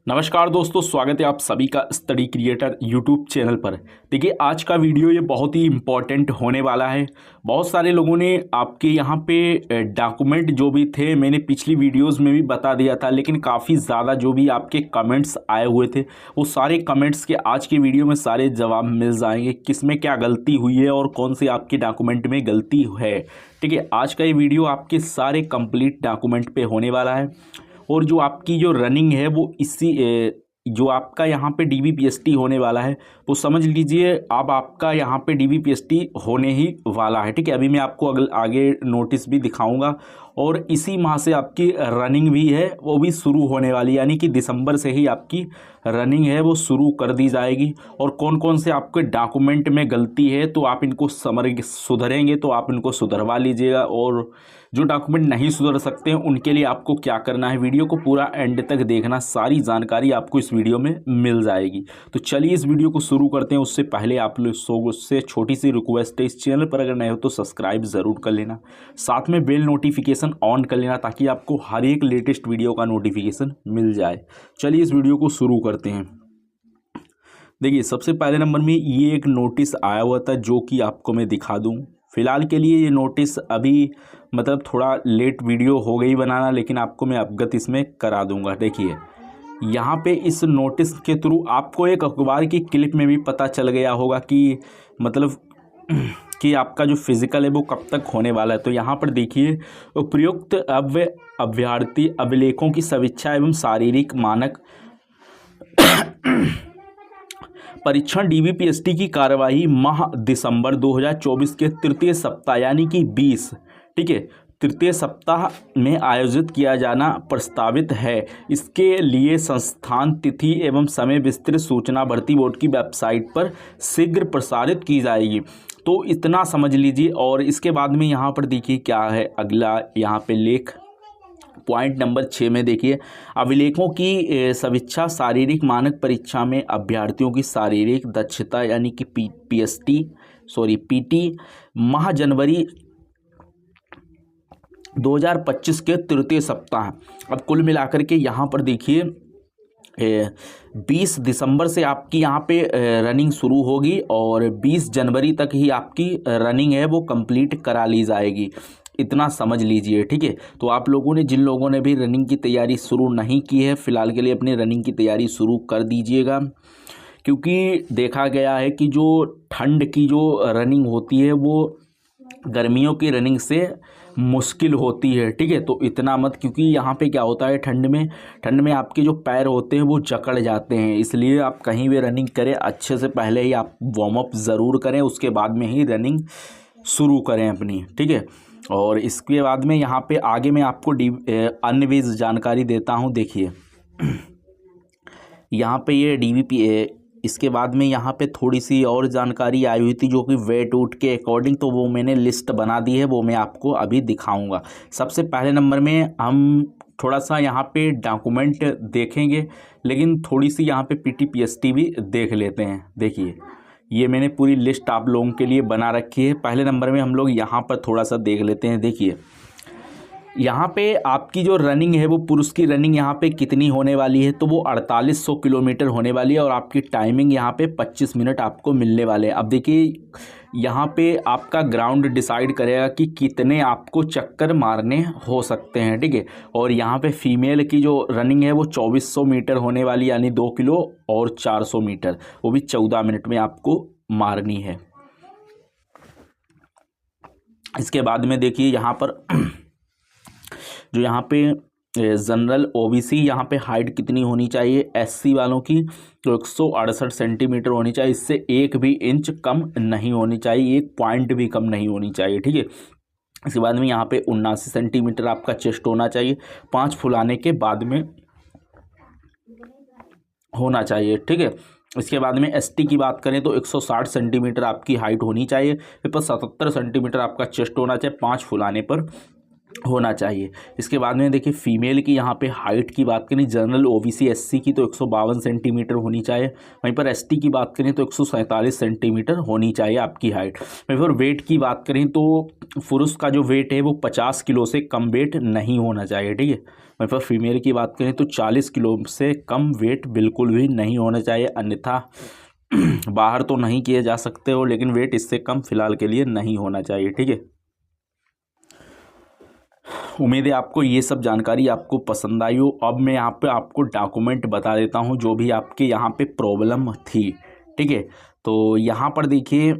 नमस्कार दोस्तों, स्वागत है आप सभी का स्टडी क्रिएटर यूट्यूब चैनल पर। देखिए, आज का वीडियो ये बहुत ही इम्पॉर्टेंट होने वाला है। बहुत सारे लोगों ने आपके यहाँ पे डॉक्यूमेंट जो भी थे, मैंने पिछली वीडियोस में भी बता दिया था, लेकिन काफ़ी ज़्यादा जो भी आपके कमेंट्स आए हुए थे, वो सारे कमेंट्स के आज की वीडियो में सारे जवाब मिल जाएंगे। किस में क्या गलती हुई है और कौन से आपके डॉक्यूमेंट में गलती है। ठीक है, आज का ये वीडियो आपके सारे कंप्लीट डॉक्यूमेंट पे होने वाला है। और जो आपकी जो रनिंग है वो जो आपका यहाँ पे डीबीपीएसटी होने वाला है, वो समझ लीजिए अब आपका यहाँ पे डीबीपीएसटी होने ही वाला है। ठीक है, अभी मैं आपको आगे नोटिस भी दिखाऊंगा। और इसी माह से आपकी रनिंग भी है, वो भी शुरू होने वाली, यानी कि दिसंबर से ही आपकी रनिंग है वो शुरू कर दी जाएगी। और कौन कौन से आपके डॉक्यूमेंट में गलती है तो आप इनको सुधरेंगे तो आप इनको सुधरवा लीजिएगा। और जो डॉक्यूमेंट नहीं सुधर सकते हैं उनके लिए आपको क्या करना है, वीडियो को पूरा एंड तक देखना, सारी जानकारी आपको इस वीडियो में मिल जाएगी। तो चलिए इस वीडियो को शुरू करते हैं। उससे पहले आप लोग से छोटी सी रिक्वेस्ट है, इस चैनल पर अगर नए हो तो सब्सक्राइब ज़रूर कर लेना, साथ में बेल नोटिफिकेशन ऑन कर लेना ताकि आपको हर एक लेटेस्ट वीडियो का नोटिफिकेशन मिल जाए। चलिए इस वीडियो को शुरू करते हैं। देखिए, सबसे पहले नंबर में ये एक नोटिस आया हुआ था जो कि आपको मैं दिखा दूं। फिलहाल के लिए ये नोटिस अभी मतलब थोड़ा लेट वीडियो हो गई बनाना, लेकिन आपको मैं अवगत इसमें करा दूंगा। देखिए, यहाँ पे इस नोटिस के थ्रू आपको एक अखबार की क्लिप में भी पता चल गया होगा कि मतलब कि आपका जो फिजिकल है वो कब तक होने वाला है। तो यहाँ पर देखिए, उपयुक्त अभ्यर्थी अभिलेखों की समीक्षा एवं शारीरिक मानक परीक्षण डीबीपीएसटी की कार्यवाही माह दिसंबर 2024 के तृतीय सप्ताह यानी कि 20, ठीक है, तृतीय सप्ताह में आयोजित किया जाना प्रस्तावित है। इसके लिए संस्थान तिथि एवं समय विस्तृत सूचना भर्ती बोर्ड की वेबसाइट पर शीघ्र प्रसारित की जाएगी। तो इतना समझ लीजिए। और इसके बाद में यहाँ पर देखिए क्या है अगला, यहाँ पे लेख पॉइंट नंबर 6 में देखिए, अभिलेखों की समीक्षा शारीरिक मानक परीक्षा में अभ्यर्थियों की शारीरिक दक्षता यानी कि पीटी माह जनवरी 2025 के तृतीय सप्ताह। अब कुल मिलाकर के यहाँ पर देखिए 20 दिसंबर से आपकी यहाँ पे रनिंग शुरू होगी और 20 जनवरी तक ही आपकी रनिंग है वो कंप्लीट करा ली जाएगी। इतना समझ लीजिए, ठीक है। तो आप लोगों ने, जिन लोगों ने भी रनिंग की तैयारी शुरू नहीं की है, फिलहाल के लिए अपनी रनिंग की तैयारी शुरू कर दीजिएगा, क्योंकि देखा गया है कि जो ठंड की जो रनिंग होती है वो गर्मियों की रनिंग से मुश्किल होती है। ठीक है, तो इतना मत, क्योंकि यहाँ पे क्या होता है, ठंड में आपके जो पैर होते हैं वो जकड़ जाते हैं। इसलिए आप कहीं भी रनिंग करें अच्छे से पहले ही आप वार्म अप ज़रूर करें, उसके बाद में ही रनिंग शुरू करें अपनी। ठीक है, और इसके बाद में यहाँ पे आगे मैं आपको अन्य भी जानकारी देता हूँ। देखिए यहाँ पे ये डीबीपी, इसके बाद में यहाँ पे थोड़ी सी और जानकारी आई हुई थी जो कि वेट उठ के अकॉर्डिंग, तो वो मैंने लिस्ट बना दी है, वो मैं आपको अभी दिखाऊंगा। सबसे पहले नंबर में हम थोड़ा सा यहाँ पे डॉक्यूमेंट देखेंगे, लेकिन थोड़ी सी यहाँ पे पीटीपीएसटी भी देख लेते हैं। देखिए, ये मैंने पूरी लिस्ट आप लोगों के लिए बना रखी है। पहले नंबर में हम लोग यहाँ पर थोड़ा सा देख लेते हैं। देखिए, यहाँ पे आपकी जो रनिंग है वो पुरुष की रनिंग यहाँ पे कितनी होने वाली है, तो वो 4800 किलोमीटर होने वाली है और आपकी टाइमिंग यहाँ पे 25 मिनट आपको मिलने वाले हैं। अब देखिए, यहाँ पे आपका ग्राउंड डिसाइड करेगा कि कितने आपको चक्कर मारने हो सकते हैं। ठीक है, और यहाँ पे फीमेल की जो रनिंग है वो 2400 मीटर होने वाली, यानी 2 किलो और 400 मीटर, वो भी 14 मिनट में आपको मारनी है। इसके बाद में देखिए यहाँ पर जो यहाँ पे जनरल ओबीसी, यहाँ पे हाइट कितनी होनी चाहिए, एससी वालों की तो 168 सेंटीमीटर होनी चाहिए। इससे 1 भी इंच कम नहीं होनी चाहिए, 1 पॉइंट भी कम नहीं होनी चाहिए। ठीक है, इसके बाद में यहाँ पे 79 सेंटीमीटर आपका चेस्ट होना चाहिए, 5 फुलाने के बाद में होना चाहिए। ठीक है, इसके बाद में एसटी की बात करें तो 160 सेंटीमीटर आपकी हाइट होनी चाहिए, फिर 77 सेंटीमीटर आपका चेस्ट होना चाहिए 5 फुलाने पर। होना चाहिए। इसके बाद में देखिए फीमेल की यहाँ पे हाइट की बात करें, जनरल ओबीसी एससी की तो 152 सेंटीमीटर होनी चाहिए, वहीं पर एसटी की बात करें तो 147 सेंटीमीटर होनी चाहिए आपकी हाइट। वहीं पर वेट की बात करें तो पुरुष का जो वेट है वो 50 किलो से कम वेट नहीं होना चाहिए, ठीक है। वहीं पर फीमेल की बात करें तो 40 किलो से कम वेट बिल्कुल भी नहीं होना चाहिए, अन्यथा बाहर तो नहीं किए जा सकते हो, लेकिन वेट इससे कम फिलहाल के लिए नहीं होना चाहिए, ठीक है। उम्मीद है आपको ये सब जानकारी आपको पसंद आई हो। अब मैं यहाँ पे आपको डॉक्यूमेंट बता देता हूँ जो भी आपके यहाँ पे प्रॉब्लम थी, ठीक है। तो यहाँ पर देखिए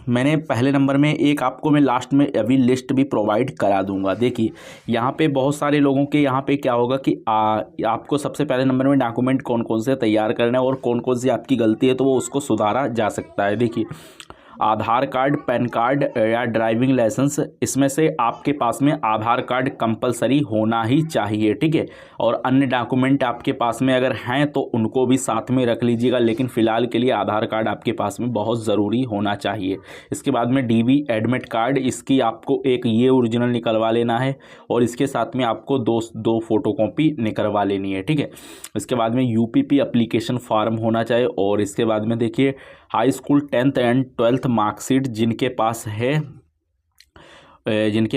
मैंने पहले नंबर में एक आपको मैं लास्ट में अभी लिस्ट भी प्रोवाइड करा दूंगा। देखिए यहाँ पे बहुत सारे लोगों के यहाँ पे क्या होगा कि आपको सबसे पहले नंबर में डॉक्यूमेंट कौन कौन से तैयार करना है और कौन कौन सी आपकी गलती है तो वो उसको सुधारा जा सकता है। देखिए आधार कार्ड, पैन कार्ड या ड्राइविंग लाइसेंस, इसमें से आपके पास में आधार कार्ड कंपलसरी होना ही चाहिए, ठीक है। और अन्य डॉक्यूमेंट आपके पास में अगर हैं तो उनको भी साथ में रख लीजिएगा, लेकिन फ़िलहाल के लिए आधार कार्ड आपके पास में बहुत ज़रूरी होना चाहिए। इसके बाद में डीबी एडमिट कार्ड, इसकी आपको एक ये ओरिजिनल निकलवा लेना है और इसके साथ में आपको दो फोटोकॉपी निकलवा लेनी है, ठीक है। इसके बाद में यूपीपी एप्लीकेशन फॉर्म होना चाहिए और इसके बाद में देखिए high school 10th and 12th marksheet जिनके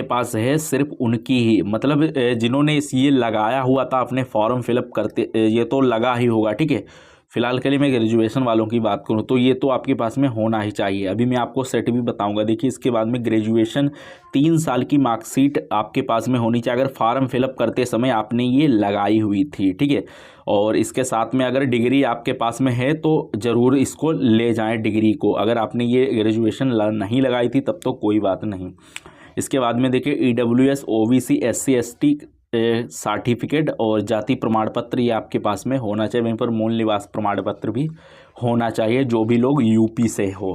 पास है सिर्फ उनकी ही, मतलब जिन्होंने ये लगाया हुआ था अपने फॉर्म फिलअप करते, ये तो लगा ही होगा, ठीक है। फिलहाल के लिए मैं ग्रेजुएशन वालों की बात करूं तो ये तो आपके पास में होना ही चाहिए। अभी मैं आपको सेट भी बताऊंगा। देखिए इसके बाद में ग्रेजुएशन 3 साल की मार्कशीट आपके पास में होनी चाहिए अगर फॉर्म फिलअप करते समय आपने ये लगाई हुई थी, ठीक है। और इसके साथ में अगर डिग्री आपके पास में है तो ज़रूर इसको ले जाएं डिग्री को। अगर आपने ये ग्रेजुएशन नहीं लगाई थी तब तो कोई बात नहीं। इसके बाद में देखिए EWS OBC SC ST certificate और जाति प्रमाण पत्र ये आपके पास में होना चाहिए। वहीं पर मूल निवास प्रमाण पत्र भी होना चाहिए जो भी लोग यूपी से हो।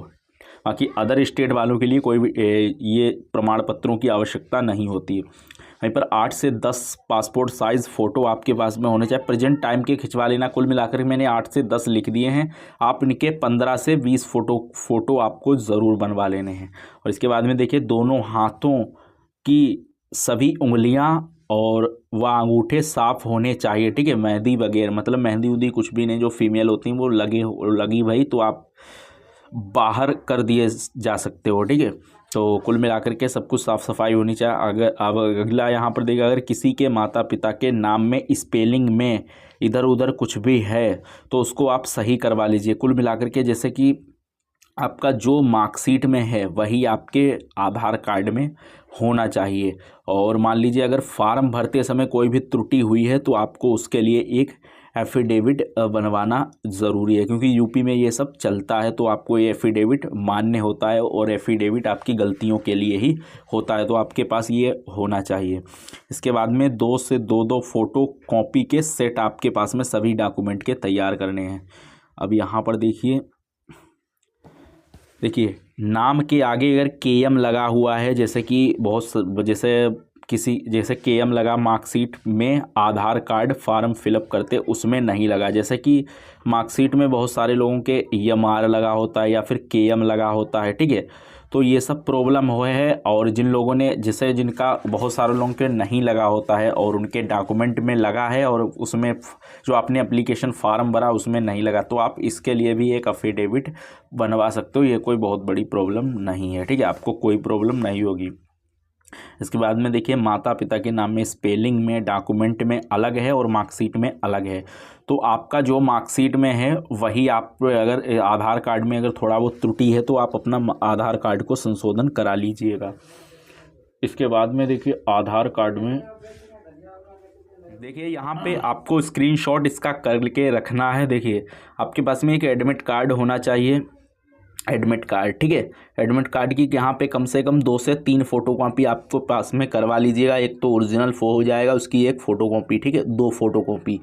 बाकी अदर स्टेट वालों के लिए कोई भी ये प्रमाण पत्रों की आवश्यकता नहीं होती। वहीं पर 8 से 10 पासपोर्ट साइज़ फ़ोटो आपके पास में होने चाहिए, प्रेजेंट टाइम के खिंचवा लेना। कुल मिलाकर मैंने 8 से 10 लिख दिए हैं, आप इनके 15 से 20 फ़ोटो आपको ज़रूर बनवा लेने हैं। और इसके बाद में देखिए दोनों हाथों की सभी उंगलियां और वह अंगूठे साफ़ होने चाहिए, ठीक है। मेहंदी वगैरह मतलब मेहंदी उदी कुछ भी नहीं, जो फीमेल होती हैं वो लगी भाई तो आप बाहर कर दिए जा सकते हो, ठीक है। तो कुल मिलाकर के सब कुछ साफ़ सफाई होनी चाहिए। अगर अब अगला यहाँ पर देखिए अगर किसी के माता पिता के नाम में स्पेलिंग में इधर उधर कुछ भी है तो उसको आप सही करवा लीजिए। कुल मिलाकर के जैसे कि आपका जो मार्कशीट में है वही आपके आधार कार्ड में होना चाहिए। और मान लीजिए अगर फॉर्म भरते समय कोई भी त्रुटि हुई है तो आपको उसके लिए एक एफिडेविट बनवाना ज़रूरी है, क्योंकि यूपी में ये सब चलता है। तो आपको ये एफिडेविट मान्य होता है और एफिडेविट आपकी गलतियों के लिए ही होता है, तो आपके पास ये होना चाहिए। इसके बाद में 2 से 2 फ़ोटो कॉपी के सेट आपके पास में सभी डॉक्यूमेंट के तैयार करने हैं। अब यहाँ पर देखिए नाम के आगे अगर KM लगा हुआ है, जैसे कि जैसे KM लगा मार्कशीट में, आधार कार्ड फॉर्म फिलअप करते उसमें नहीं लगा। जैसे कि मार्कशीट में बहुत सारे लोगों के EMR लगा होता है या फिर KM लगा होता है, ठीक है। तो ये सब प्रॉब्लम हुए है। और जिन लोगों ने जिनका बहुत सारे लोगों के नहीं लगा होता है और उनके डॉक्यूमेंट में लगा है और उसमें जो आपने एप्लीकेशन फॉर्म भरा उसमें नहीं लगा, तो आप इसके लिए भी एक एफिडेविट बनवा सकते हो। ये कोई बहुत बड़ी प्रॉब्लम नहीं है, ठीक है, आपको कोई प्रॉब्लम नहीं होगी। इसके बाद में देखिए माता पिता के नाम में स्पेलिंग में डॉक्यूमेंट में अलग है और मार्कशीट में अलग है। तो आपका जो मार्कशीट में है वही आप अगर आधार कार्ड में अगर थोड़ा बहुत त्रुटि है तो आप अपना आधार कार्ड को संशोधन करा लीजिएगा। इसके बाद में देखिए आधार कार्ड में देखिए यहाँ पे आपको स्क्रीनशॉट इसका करके रखना है। देखिए आपके पास में एक एडमिट कार्ड होना चाहिए, एडमिट कार्ड, ठीक है। एडमिट कार्ड की यहाँ पे कम से कम 2 से 3 फ़ोटोकॉपी आपको पास में करवा लीजिएगा। एक तो ओरिजिनल हो जाएगा, उसकी एक फ़ोटोकॉपी, ठीक है, 2 फ़ोटोकॉपी।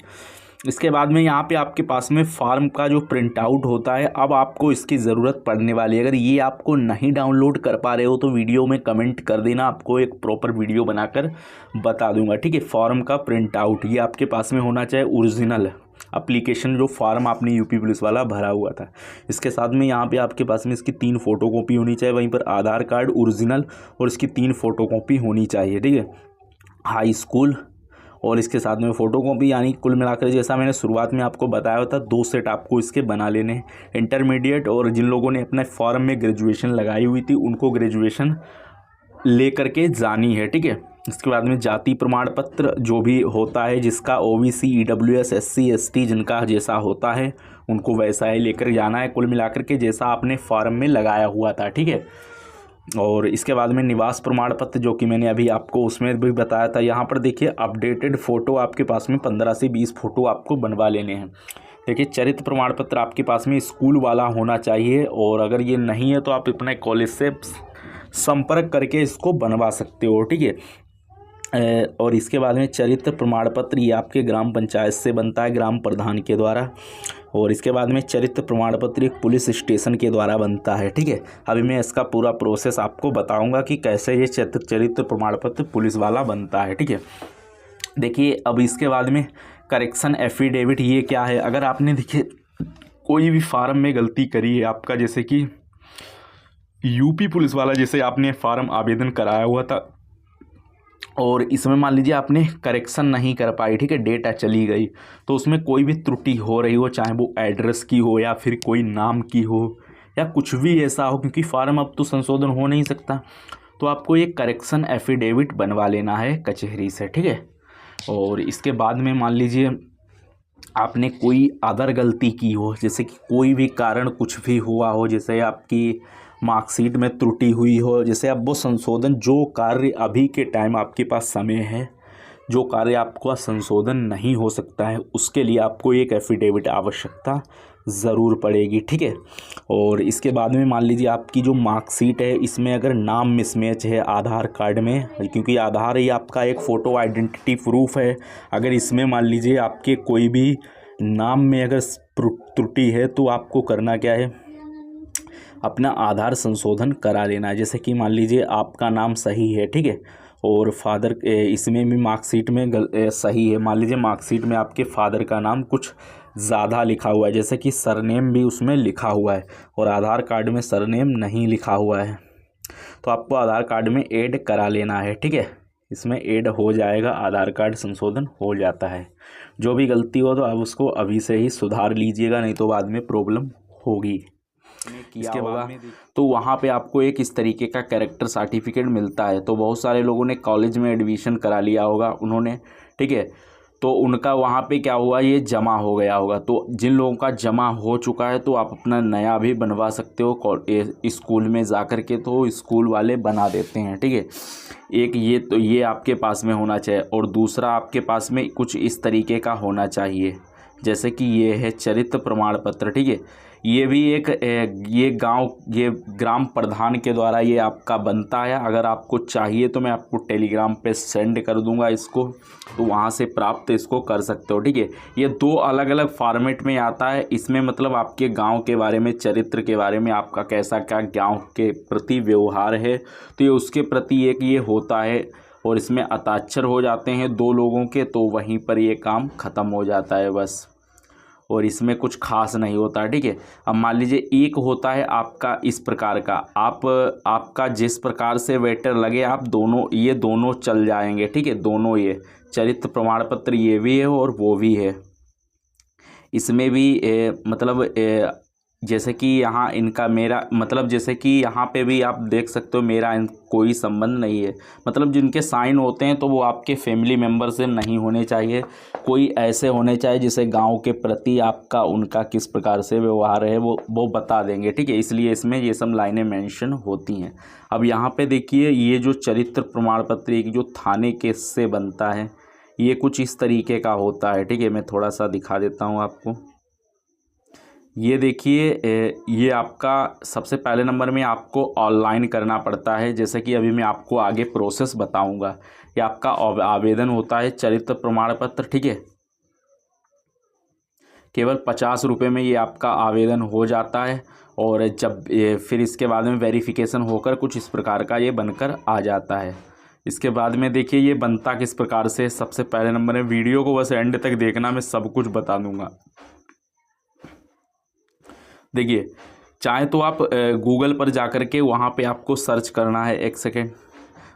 इसके बाद में यहाँ पे आपके पास में फॉर्म का जो प्रिंट आउट होता है, अब आपको इसकी ज़रूरत पड़ने वाली है। अगर ये आपको नहीं डाउनलोड कर पा रहे हो तो वीडियो में कमेंट कर देना, आपको एक प्रॉपर वीडियो बनाकर बता दूंगा, ठीक है। फॉर्म का प्रिंट आउट ये आपके पास में होना चाहिए, ओरिजिनल एप्लीकेशन जो फॉर्म आपने यूपी पुलिस वाला भरा हुआ था। इसके साथ में यहाँ पे आपके पास में इसकी 3 फ़ोटोकॉपी होनी चाहिए। वहीं पर आधार कार्ड ओरिजिनल और इसकी 3 फ़ोटोकॉपी होनी चाहिए, ठीक है। हाई स्कूल और इसके साथ में फ़ोटोकॉपी, यानी कुल मिलाकर जैसा मैंने शुरुआत में आपको बताया था 2 सेट आपको इसके बना लेने हैं। इंटरमीडिएट और जिन लोगों ने अपने फॉर्म में ग्रेजुएशन लगाई हुई थी उनको ग्रेजुएशन ले करके जानी है, ठीक है। इसके बाद में जाति प्रमाण पत्र जो भी होता है जिसका OBC EWS SC ST जिनका जैसा होता है उनको वैसा ही लेकर जाना है, कुल मिलाकर के जैसा आपने फॉर्म में लगाया हुआ था, ठीक है। और इसके बाद में निवास प्रमाण पत्र जो कि मैंने अभी आपको उसमें भी बताया था। यहाँ पर देखिए अपडेटेड फ़ोटो आपके पास में 15 से 20 फ़ोटो आपको बनवा लेने हैं। देखिए चरित्र प्रमाण पत्र आपके पास में स्कूल वाला होना चाहिए, और अगर ये नहीं है तो आप अपने कॉलेज से संपर्क करके इसको बनवा सकते हो, ठीक है। और इसके बाद में चरित्र प्रमाण पत्र ये आपके ग्राम पंचायत से बनता है, ग्राम प्रधान के द्वारा। और इसके बाद में चरित्र प्रमाण पत्र एक पुलिस स्टेशन के द्वारा बनता है, ठीक है। अभी मैं इसका पूरा प्रोसेस आपको बताऊंगा कि कैसे ये चरित्र प्रमाण पत्र पुलिस वाला बनता है, ठीक है। देखिए अब इसके बाद में करेक्शन एफिडेविट ये क्या है। अगर आपने देखिए कोई भी फार्म में गलती करी है आपका, जैसे कि यूपी पुलिस वाला जैसे आपने फार्म आवेदन कराया हुआ था और इसमें मान लीजिए आपने करेक्शन नहीं कर पाई, ठीक है, डेटा चली गई, तो उसमें कोई भी त्रुटि हो रही हो, चाहे वो एड्रेस की हो या फिर कोई नाम की हो या कुछ भी ऐसा हो, क्योंकि फार्म अब तो संशोधन हो नहीं सकता, तो आपको ये करेक्शन एफिडेविट बनवा लेना है कचहरी से, ठीक है। और इसके बाद में मान लीजिए आपने कोई अदर गलती की हो, जैसे कि कोई भी कारण कुछ भी हुआ हो, जैसे आपकी मार्कशीट में त्रुटि हुई हो, जैसे अब वो संशोधन जो कार्य अभी के टाइम आपके पास समय है, जो कार्य आपका संशोधन नहीं हो सकता है, उसके लिए आपको एक एफिडेविट आवश्यकता ज़रूर पड़ेगी, ठीक है। और इसके बाद में मान लीजिए आपकी जो मार्कशीट है इसमें अगर नाम मिसमैच है आधार कार्ड में, क्योंकि आधार ही आपका एक फ़ोटो आइडेंटिटी प्रूफ है, अगर इसमें मान लीजिए आपके कोई भी नाम में अगर त्रुटि है तो आपको करना क्या है, अपना आधार संशोधन करा लेना है। जैसे कि मान लीजिए आपका नाम सही है, ठीक है, और फादर इसमें भी मार्कशीट में सही है, मान लीजिए मार्कशीट में आपके फादर का नाम कुछ ज़्यादा लिखा हुआ है, जैसे कि सरनेम भी उसमें लिखा हुआ है और आधार कार्ड में सरनेम नहीं लिखा हुआ है, तो आपको आधार कार्ड में ऐड करा लेना है, ठीक है। इसमें ऐड हो जाएगा, आधार कार्ड संशोधन हो जाता है। जो भी गलती हो तो आप उसको अभी से ही सुधार लीजिएगा, नहीं तो बाद में प्रॉब्लम होगी। इसके बाद तो वहाँ पे आपको एक इस तरीके का कैरेक्टर सर्टिफिकेट मिलता है। तो बहुत सारे लोगों ने कॉलेज में एडमिशन करा लिया होगा उन्होंने, ठीक है, तो उनका वहाँ पे क्या हुआ, ये जमा हो गया होगा। तो जिन लोगों का जमा हो चुका है तो आप अपना नया भी बनवा सकते हो स्कूल में जा कर के, तो स्कूल वाले बना देते हैं, ठीक है। एक ये तो ये आपके पास में होना चाहिए, और दूसरा आपके पास में कुछ इस तरीके का होना चाहिए, जैसे कि ये है चरित्र प्रमाण पत्र, ठीक है। ये भी एक ये ग्राम प्रधान के द्वारा ये आपका बनता है। अगर आपको चाहिए तो मैं आपको टेलीग्राम पे सेंड कर दूंगा इसको, तो वहाँ से प्राप्त इसको कर सकते हो, ठीक है। ये 2 अलग अलग फॉर्मेट में आता है। इसमें मतलब आपके गांव के बारे में, चरित्र के बारे में, आपका कैसा क्या गांव के प्रति व्यवहार है, तो ये उसके प्रति एक ये होता है, और इसमें हस्ताक्षर हो जाते हैं 2 लोगों के, तो वहीं पर ये काम ख़त्म हो जाता है बस, और इसमें कुछ खास नहीं होता, ठीक है। अब मान लीजिए एक होता है आपका इस प्रकार का, आपका जिस प्रकार से वेटर लगे आप ये दोनों चल जाएंगे, ठीक है। दोनों ये चरित्र प्रमाण पत्र ये भी है और वो भी है। इसमें भी मतलब जैसे कि यहाँ इनका मेरा मतलब, जैसे कि यहाँ पे भी आप देख सकते हो मेरा कोई संबंध नहीं है, मतलब जिनके साइन होते हैं तो वो आपके फैमिली मेम्बर से नहीं होने चाहिए, कोई ऐसे होने चाहिए जिसे गांव के प्रति आपका उनका किस प्रकार से व्यवहार है वो बता देंगे, ठीक है। इसलिए इसमें ये सब लाइनें मेंशन होती हैं। अब यहाँ पे देखिए ये जो चरित्र प्रमाण पत्र एक जो थाने केस से बनता है, ये कुछ इस तरीके का होता है, ठीक है। मैं थोड़ा सा दिखा देता हूँ आपको। ये देखिए ये आपका सबसे पहले नंबर में आपको ऑनलाइन करना पड़ता है, जैसे कि अभी मैं आपको आगे प्रोसेस बताऊंगा। ये आपका आवेदन होता है चरित्र प्रमाण पत्र, ठीक है। केवल 50 रुपये में ये आपका आवेदन हो जाता है, और जब फिर इसके बाद में वेरिफिकेशन होकर कुछ इस प्रकार का ये बनकर आ जाता है। इसके बाद में देखिए ये बनता किस प्रकार से। सबसे पहले नंबर में वीडियो को बस एंड तक देखना, मैं सब कुछ बता दूंगा। देखिए चाहे तो आप गूगल पर जाकर के वहाँ पे आपको सर्च करना है, एक सेकेंड,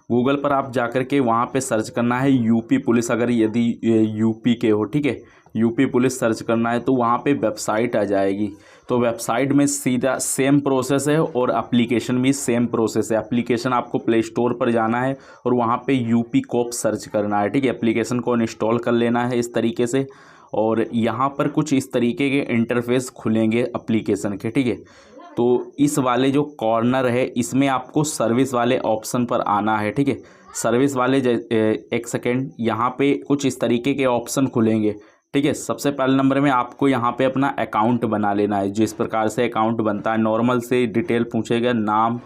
गूगल पर आप जाकर के वहाँ पे सर्च करना है यूपी पुलिस, अगर यदि यूपी के हो, ठीक है, यूपी पुलिस सर्च करना है तो वहाँ पे वेबसाइट आ जाएगी। तो वेबसाइट में सीधा सेम प्रोसेस है और एप्लीकेशन भी सेम प्रोसेस है। एप्लीकेशन आपको प्ले स्टोर पर जाना है और वहाँ पे यूपी कोप सर्च करना है, ठीक है। एप्लीकेशन को इंस्टॉल कर लेना है इस तरीके से, और यहाँ पर कुछ इस तरीके के इंटरफेस खुलेंगे एप्लीकेशन के, ठीक है। तो इस वाले जो कॉर्नर है इसमें आपको सर्विस वाले ऑप्शन पर आना है, ठीक है। सर्विस वाले एक सेकेंड, यहाँ पे कुछ इस तरीके के ऑप्शन खुलेंगे, ठीक है। सबसे पहले नंबर में आपको यहाँ पे अपना अकाउंट बना लेना है। जिस प्रकार से अकाउंट बनता है, नॉर्मल से डिटेल पूछेगा, नाम,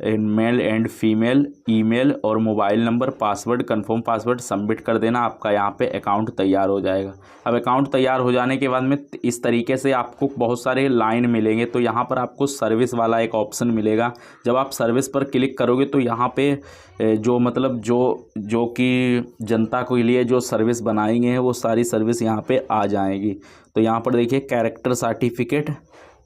मेल एंड फीमेल, ईमेल और mobile number, password, confirm password submit कर देना, आपका यहाँ पे अकाउंट तैयार हो जाएगा। अब अकाउंट तैयार हो जाने के बाद में इस तरीके से आपको बहुत सारे लाइन मिलेंगे। तो यहाँ पर आपको सर्विस वाला एक ऑप्शन मिलेगा। जब आप सर्विस पर क्लिक करोगे तो यहाँ पे जो मतलब जो कि जनता के लिए जो सर्विस बनाई गई है वो सारी सर्विस यहाँ पे आ जाएगी। तो यहाँ पर देखिए कैरेक्टर सर्टिफिकेट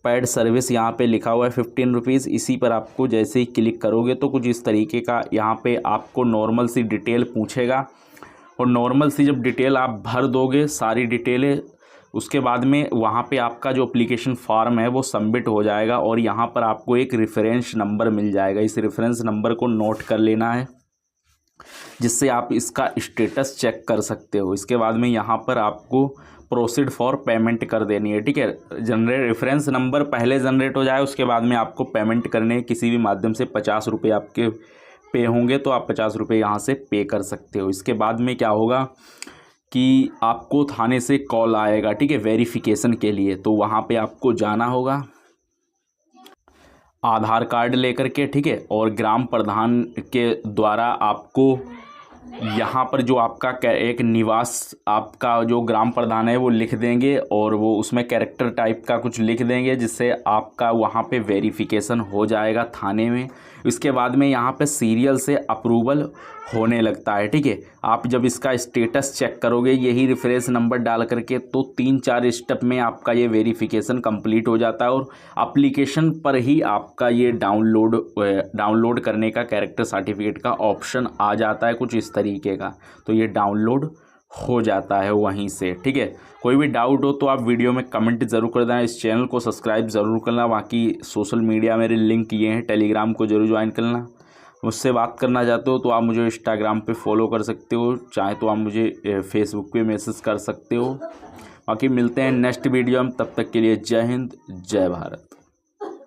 पैड सर्विस यहाँ पे लिखा हुआ है 15 रुपीज़। इसी पर आपको जैसे ही क्लिक करोगे तो कुछ इस तरीके का यहाँ पे आपको नॉर्मल सी डिटेल पूछेगा, और नॉर्मल सी जब डिटेल आप भर दोगे सारी डिटेलें, उसके बाद में वहाँ पे आपका जो एप्लीकेशन फॉर्म है वो सबमिट हो जाएगा और यहाँ पर आपको एक रेफरेंस नंबर मिल जाएगा। इस रेफरेंस नंबर को नोट कर लेना है जिससे आप इसका स्टेटस चेक कर सकते हो। इसके बाद में यहाँ पर आपको प्रोसीड फॉर पेमेंट कर देनी है, ठीक है। जनरेट रेफरेंस नंबर पहले जनरेट हो जाए, उसके बाद में आपको पेमेंट करने किसी भी माध्यम से 50 रुपये आपके पे होंगे, तो आप 50 रुपये यहाँ से पे कर सकते हो। इसके बाद में क्या होगा कि आपको थाने से कॉल आएगा, ठीक है, वेरिफिकेशन के लिए। तो वहाँ पे आपको जाना होगा आधार कार्ड लेकर के, ठीक है, और ग्राम प्रधान के द्वारा आपको यहाँ पर जो आपका एक निवास, आपका जो ग्राम प्रधान है वो लिख देंगे और वो उसमें कैरेक्टर टाइप का कुछ लिख देंगे जिससे आपका वहाँ पे वेरिफिकेशन हो जाएगा थाने में। इसके बाद में यहाँ पे सीरियल से अप्रूवल होने लगता है, ठीक है। आप जब इसका स्टेटस चेक करोगे यही रेफरेंस नंबर डाल करके, तो 3-4 स्टेप में आपका ये वेरिफिकेशन कंप्लीट हो जाता है और एप्लीकेशन पर ही आपका ये डाउनलोड करने का कैरेक्टर सर्टिफिकेट का ऑप्शन आ जाता है कुछ इस तरीके का। तो ये डाउनलोड हो जाता है वहीं से, ठीक है। कोई भी डाउट हो तो आप वीडियो में कमेंट ज़रूर कर देना। इस चैनल को सब्सक्राइब ज़रूर करना। बाकी सोशल मीडिया मेरे लिंक ये हैं, टेलीग्राम को ज़रूर ज्वाइन करना। मुझसे बात करना चाहते हो तो आप मुझे इंस्टाग्राम पे फॉलो कर सकते हो, चाहे तो आप मुझे फेसबुक पे मैसेज कर सकते हो। बाकी मिलते हैं नेक्स्ट वीडियो में, तब तक के लिए जय हिंद, जय भारत।